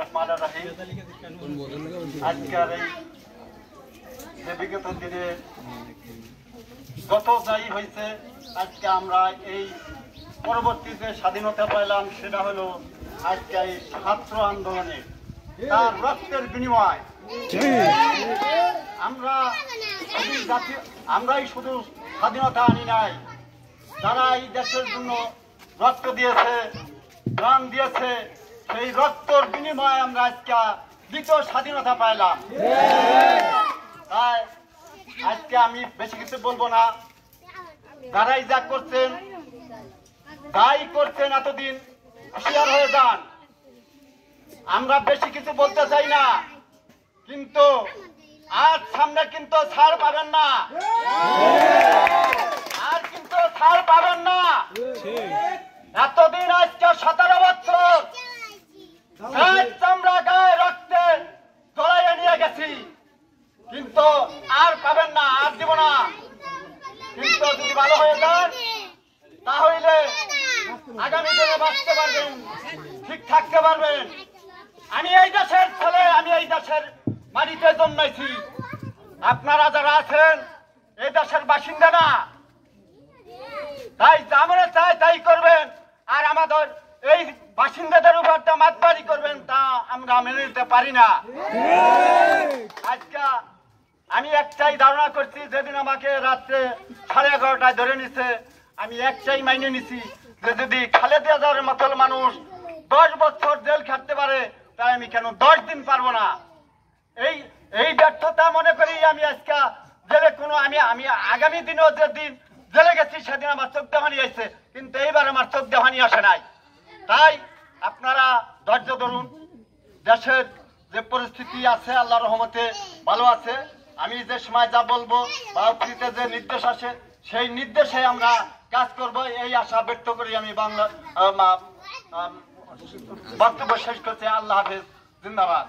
রহমানির রহিম। আজকের এই বিগত দিনে যত যাই হয়েছে, আজকে আমরা এই পরবর্তী যে স্বাধীনতা পাইলাম সেটা হলো আজকে এই ছাত্র আন্দোলনে তার রক্তের বিনিময়। আমরাই শুধু স্বাধীনতা আনি নাই, যারা এই দেশের জন্য রক্ত দিয়েছে, প্রাণ দিয়েছে, সেই রক্তর বিনিময়ে আমরা আজকে দ্বিতীয় স্বাধীনতা পাইলাম। তাই আজকে আমি বেশি কিছু বলবো না। যারাই যা করছেন, যাই করছেন এতদিন হুঁশিয়ার হয়ে যান। আমরা বেশি কিছু বলতে চাই না, কিন্তু আজ সামনে কিন্তু ছাড় পাবেন না, আর কিন্তু ছাড় পাবেন না। এতদিন আজকে 17 বছর চামড়া গায়ে রক্তে জড়াইয়ে নিয়ে গেছি, কিন্তু আর পাবেন না, আর দিব না। কিন্তু যদি ভালো হয়ে যান তাহলে আগামী দিনে বাঁচতে পারবেন, ঠিক থাকতে পারবেন। আমি এই দেশের ছেলে, আমি এই দেশের মাটিতে জন্মেছি। আপনারা যারা আছেন এই দেশের বাসিন্দা না, তাই আমরা চাই তাই করবেন, আর আমাদের এই বাসিন্দাদের উপর মাতবাড়ি করবেন, তা আমরা মেনে নিতে পারি না। আজকে আমি একটাই ধারণা করছি, যেদিন আমাকে রাত্রে 11:30টায় ধরে নিছে, আমি একটাই মাইনে নিছি যে যদি খালেদা জিয়ার মতো মানুষ 10 বছর জেল খাটতে পারে, তাই আমি কেন 10 দিন পারবো না। এই ব্যর্থতা মনে করি আমি আজকে জেলে আমি আগামী দিনেও যেদিন জেলে গেছি সেদিন আমার চোখ দেখানি আসছে, কিন্তু এইবার আমার চোখ দেখানি আসে নাই। তাই আপনারা ধৈর্য ধরুন। দেশের যে পরিস্থিতি আছে আল্লাহর রহমতে ভালো আছে। আমি যে সময় যা বলবো বা যে নির্দেশ আসে সেই নির্দেশে আমরা কাজ করব, এই আশা ব্যক্ত করি আমি বক্তব্য শেষ করছি। আল্লাহ হাফেজ, জিন্দাবাদ।